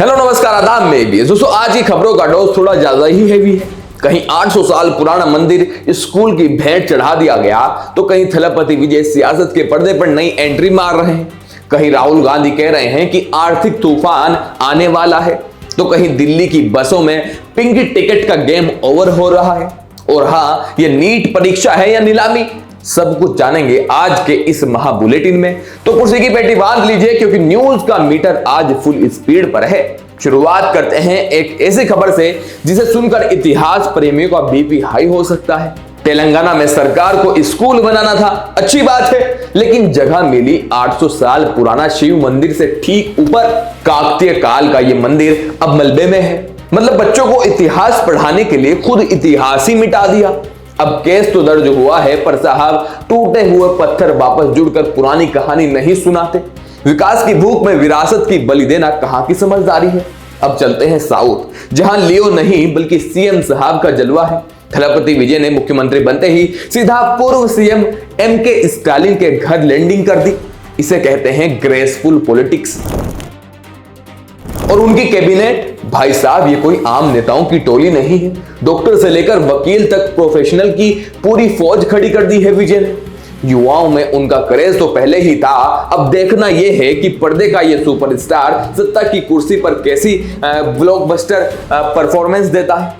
Hello नमस्कार आदाब में भी दोस्तों, आज की खबरों का डोज थोड़ा ज्यादा ही हैवी है। कहीं 800 साल पुराना मंदिर स्कूल की भेंट चढ़ा दिया गया, तो कहीं थलपति विजय सियासत के पर्दे पर नई एंट्री मार रहे हैं। कहीं राहुल गांधी कह रहे हैं कि आर्थिक तूफान आने वाला है, तो कहीं दिल्ली की बसों में पिंक टिकट का गेम ओवर हो रहा है। और हाँ, ये नीट परीक्षा है या नीलामी, सब कुछ जानेंगे आज के इस महा बुलेटिन में। तो कुर्सी की पेटी बांध लीजिए, क्योंकि न्यूज का मीटर आज फुल स्पीड पर है। शुरुआत करते हैं एक ऐसी खबर से जिसे सुनकर इतिहास प्रेमियों का बीपी हाई हो सकता है। तेलंगाना में सरकार को स्कूल बनाना था, अच्छी बात है, लेकिन जगह मिली 800 साल पुराना शिव मंदिर से ठीक ऊपर। काकतीय काल का यह मंदिर अब मलबे में है। मतलब बच्चों को इतिहास पढ़ाने के लिए खुद इतिहास ही मिटा दिया। अब केस तो दर्ज हुआ है, पर साहब टूटे हुए पत्थर वापस जुड़कर पुरानी कहानी नहीं सुनाते। विकास की भूख में विरासत की बलि देना कहां की समझदारी है। अब चलते हैं साउथ, जहां लियो नहीं बल्कि सीएम साहब का जलवा है। थलपति विजय ने मुख्यमंत्री बनते ही सीधा पूर्व सीएम एमके स्टालिन के घर लैंडिंग कर दी। इसे कहते हैं ग्रेसफुल पॉलिटिक्स। और उनकी कैबिनेट, भाई साहब, ये कोई आम नेताओं की टोली नहीं है। डॉक्टर से लेकर वकील तक प्रोफेशनल की पूरी फौज खड़ी कर दी है विजय ने। युवाओं में उनका क्रेज तो पहले ही था, अब देखना यह है कि पर्दे का ये सुपरस्टार सत्ता की कुर्सी पर कैसी ब्लॉकबस्टर परफॉर्मेंस देता है।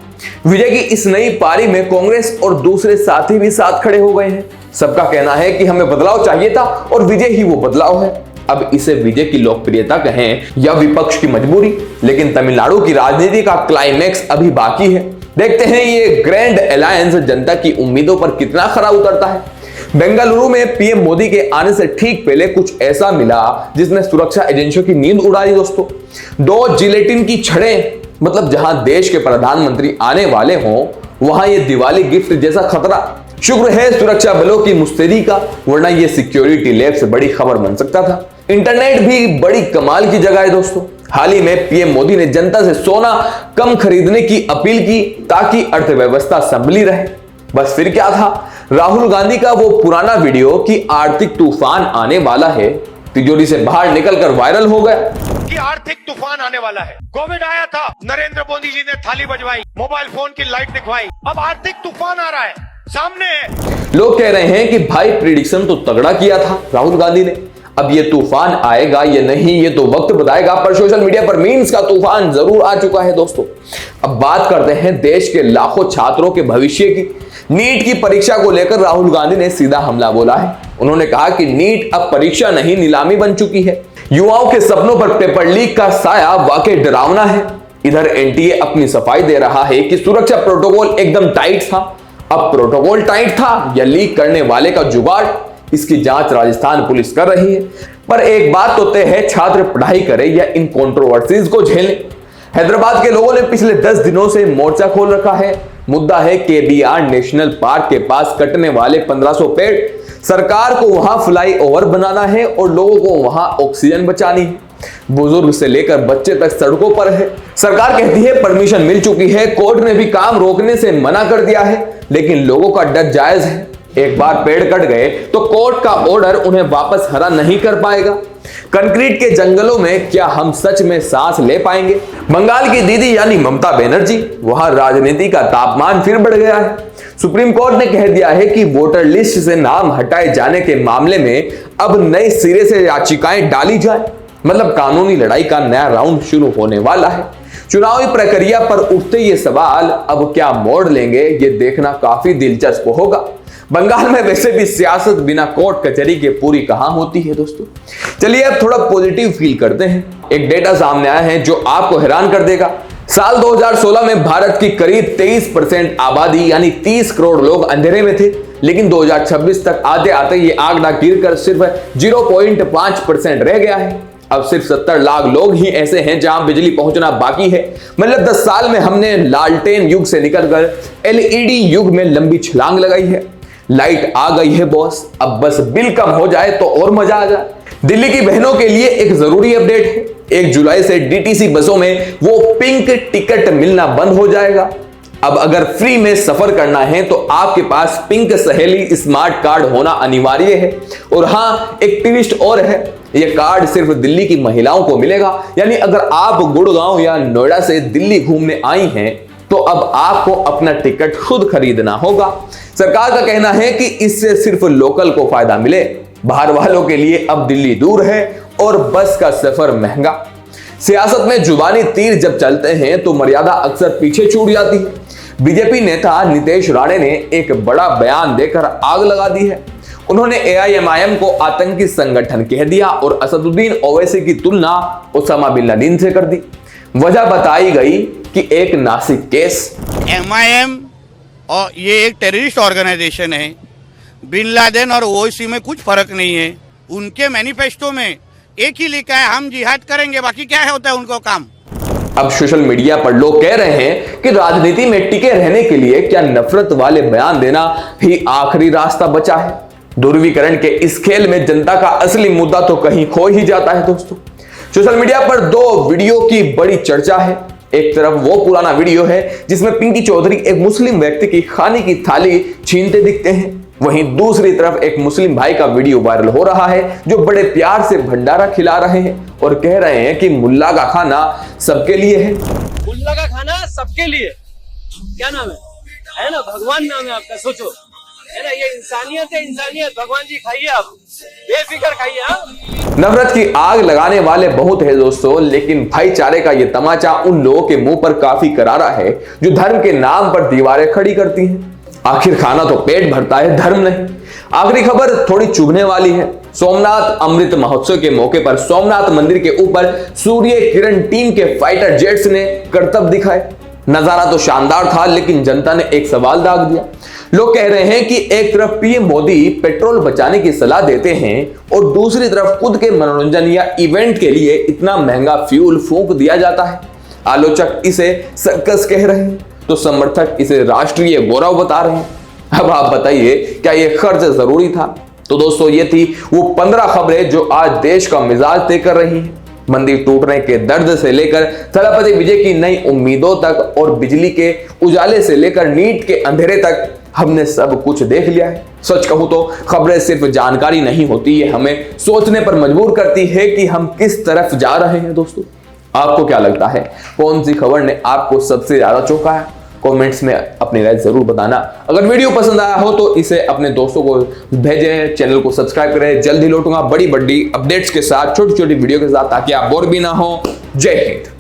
विजय की इस नई पारी में कांग्रेस और दूसरे साथी भी साथ खड़े हो गए हैं। सबका कहना है कि हमें बदलाव चाहिए था और विजय ही वो बदलाव है। अब इसे विजय की लोकप्रियता कहें या विपक्ष की मजबूरी, लेकिन तमिलनाडु की राजनीति का क्लाइमैक्स अभी बाकी है। देखते हैं ये ग्रैंड अलायंस जनता की उम्मीदों पर कितना खरा उतरता है। बेंगलुरु में पीएम मोदी के आने से ठीक पहले कुछ ऐसा मिला जिसने सुरक्षा एजेंसियों की नींद उड़ा दी दोस्तों। 2 जिलेटिन की छड़ें, मतलब जहां देश के प्रधानमंत्री आने वाले हों, वहां ये दिवाली गिफ्ट जैसा खतरा। शुक्र है सुरक्षा बलों की मुस्तैदी का, वरना ये सिक्योरिटी लैब से बड़ी खबर बन सकता था। इंटरनेट भी बड़ी कमाल की जगह है दोस्तों। हाल ही में पीएम मोदी ने जनता से सोना कम खरीदने की अपील की, ताकि अर्थव्यवस्था संभली रहे। बस फिर क्या था, राहुल गांधी का वो पुराना वीडियो कि आर्थिक तूफान आने वाला है, तिजोरी से बाहर निकलकर वायरल हो गया कि आर्थिक तूफान आने वाला है। कोविड आया था, नरेंद्र मोदी जी ने थाली बजवाई, मोबाइल फोन की लाइट दिखवाई, अब आर्थिक तूफान आ रहा है, सामने है। लोग कह रहे हैं कि भाई प्रिडिक्शन तो तगड़ा किया था राहुल गांधी ने, अब ये तूफान आएगा या नहीं ये तो वक्त बताएगा, पर सोशल मीडिया पर मीम्स का तूफान जरूर आ चुका है दोस्तों। अब बात करते हैं देश के लाखों छात्रों के भविष्य की। नीट की परीक्षा को लेकर राहुल गांधी ने सीधा हमला बोला है। उन्होंने कहा कि नीट अब परीक्षा नहीं नीलामी बन चुकी है। युवाओं के सपनों पर पेपर लीक का साया वाकई डरावना है। इधर एनटीए अपनी सफाई दे रहा है कि सुरक्षा प्रोटोकॉल एकदम टाइट था। अब प्रोटोकॉल टाइट था या लीक करने वाले का जुगाड़, इसकी जांच राजस्थान पुलिस कर रही है। पर एक बात तो तय है, छात्र पढ़ाई करें या इन कंट्रोवर्सीज को झेलें। हैदराबाद के लोगों ने पिछले 10 दिनों से मोर्चा खोल रखा है। मुद्दा है केबीआर नेशनल पार्क के पास कटने वाले 1500 पेड़। सरकार को वहां फ्लाई ओवर बनाना है और लोगों को वहां ऑक्सीजन बचानी है। बुजुर्ग से लेकर बच्चे तक सड़कों पर है। सरकार कहती है परमिशन मिल चुकी है, कोर्ट ने भी काम रोकने से मना कर दिया है, लेकिन लोगों का डर जायज है। एक बार पेड़ कट गए तो कोर्ट का ऑर्डर उन्हें वापस हरा नहीं कर पाएगा। कंक्रीट के जंगलों में क्या हम सच में सांस ले पाएंगे? बंगाल की दीदी यानी ममता बनर्जी, वहां राजनीति का तापमान फिर बढ़ गया है। सुप्रीम कोर्ट ने कह दिया है कि वोटर लिस्ट से नाम हटाए जाने के मामले में अब नए सिरे से याचिकाएं डाली जाए। मतलब कानूनी लड़ाई का नया राउंड शुरू होने वाला है। चुनावी प्रक्रिया पर उठते ये सवाल अब क्या मोड़ लेंगे, ये देखना काफी दिलचस्प होगा। बंगाल में वैसे भी सियासत बिना कोर्ट कचहरी के पूरी कहां होती है दोस्तों। चलिए अब थोड़ा पॉजिटिव फील करते हैं। एक डेटा सामने आया है जो आपको हैरान कर देगा। साल 2016 में भारत की करीब 23% आबादी यानी 30 करोड़ लोग अंधेरे में थे, लेकिन 2026 तक आते आते ये आंकड़ा गिरकर सिर्फ 0.5% रह गया है। अब सिर्फ 70 लाख लोग ही ऐसे हैं जहां बिजली पहुंचना बाकी है। मतलब 10 साल में हमने लालटेन युग से निकलकर एलईडी युग में लंबी छलांग लगाई है। लाइट आ गई है बॉस, अब बस बिल कम हो जाए तो और मजा आ जाए। दिल्ली की बहनों के लिए एक जरूरी अपडेट है। 1 जुलाई से डीटीसी बसों में वो पिंक टिकट मिलना बंद हो जाएगा। अब अगर फ्री में सफर करना है तो आपके पास पिंक सहेली स्मार्ट कार्ड होना अनिवार्य है। और हाँ, एक ट्विस्ट और है, ये कार्ड सिर्फ दिल्ली की महिलाओं को मिलेगा। यानी अगर आप गुड़गांव या नोएडा से दिल्ली घूमने आई हैं तो अब आपको अपना टिकट खुद खरीदना होगा। सरकार का कहना है कि इससे सिर्फ लोकल को फायदा मिले, बाहर वालों के लिए अब दिल्ली दूर है और बस का सफर महंगा। सियासत में जुबानी तीर जब चलते हैं तो मर्यादा अक्सर पीछे छूट जाती है। बीजेपी नेता नितेश राणे ने एक बड़ा बयान देकर आग लगा दी है। उन्होंने AIMIM को आतंकी संगठन कह दिया और असदुद्दीन ओवैसी की तुलना ओसामा बिन लादेन से कर दी। वजह बताई गई कि एक नासिक केस। MIM और ये एक टेररिस्ट ऑर्गेनाइजेशन है। बिन लादेन और ओवैसी में कुछ फर्क नहीं है। उनके मैनिफेस्टो में एक ही लिखा है, हम जिहाद करेंगे, बाकी क्या होता है उनको काम। अब सोशल मीडिया पर लोग कह रहे हैं कि राजनीति में टिके रहने के लिए क्या नफरत वाले बयान देना ही आखिरी रास्ता बचा है। ध्रुवीकरण के इस खेल में जनता का असली मुद्दा तो कहीं खो ही जाता है। दोस्तों, सोशल मीडिया पर 2 वीडियो की बड़ी चर्चा है। एक तरफ वो पुराना वीडियो है जिसमें पिंकी चौधरी एक मुस्लिम व्यक्ति की खाने की थाली छीनते दिखते हैं। वहीं दूसरी तरफ एक मुस्लिम भाई का वीडियो वायरल हो रहा है जो बड़े प्यार से भंडारा खिला रहे हैं और कह रहे हैं कि मुल्ला का खाना सबके लिए है। मुल्ला का खाना सबके लिए, क्या नाम है ना, भगवान नाम है आपका, सोचो, है ना, ये इंसानियत है, इंसानियत। भगवान जी खाइए, आप बेफिक्र खाइए। हाँ, नफरत की आग लगाने वाले बहुत है दोस्तों, लेकिन भाईचारे का ये तमाचा उन लोगों के मुंह पर काफी करारा है जो धर्म के नाम पर दीवारें खड़ी करती हैं। आखिर खाना तो पेट भरता है, धर्म नहीं। आखिरी खबर थोड़ी चुभने वाली है। सोमनाथ अमृत महोत्सव के मौके पर सोमनाथ मंदिर के ऊपर सूर्य किरण टीम के फाइटर जेट्स ने करतब दिखाए। नजारा तो शानदार था, लेकिन जनता ने एक सवाल दाग दिया। लोग कह रहे हैं कि एक तरफ पीएम मोदी पेट्रोल बचाने की सलाह देते हैं और दूसरी तरफ खुद के मनोरंजन या इवेंट के लिए इतना महंगा फ्यूल फूंक दिया जाता है। आलोचक इसे सर्कस कह रहे हैं तो समर्थक इसे राष्ट्रीय गौरव बता रहे हैं। अब आप बताइए, क्या यह खर्च जरूरी था? तो दोस्तों, ये थी वो 15 खबरें जो आज देश का मिजाज तय कर रही हैं। मंदिर टूटने के दर्द से लेकर थलपति विजय की नई उम्मीदों तक और बिजली के उजाले से लेकर नीट के अंधेरे तक हमने सब कुछ देख लिया है। सच कहूं तो खबरें सिर्फ जानकारी नहीं होती, ये हमें सोचने पर मजबूर करती है कि हम किस तरफ जा रहे हैं। दोस्तों, आपको क्या लगता है, कौन सी खबर ने आपको सबसे ज्यादा चौंकाया? कमेंट्स में अपनी राय जरूर बताना। अगर वीडियो पसंद आया हो तो इसे अपने दोस्तों को भेजें, चैनल को सब्सक्राइब करें। जल्द ही लौटूंगा बड़ी बड़ी अपडेट्स के साथ, छोटी छोटी वीडियो के साथ, ताकि आप बोर भी ना हो। जय हिंद।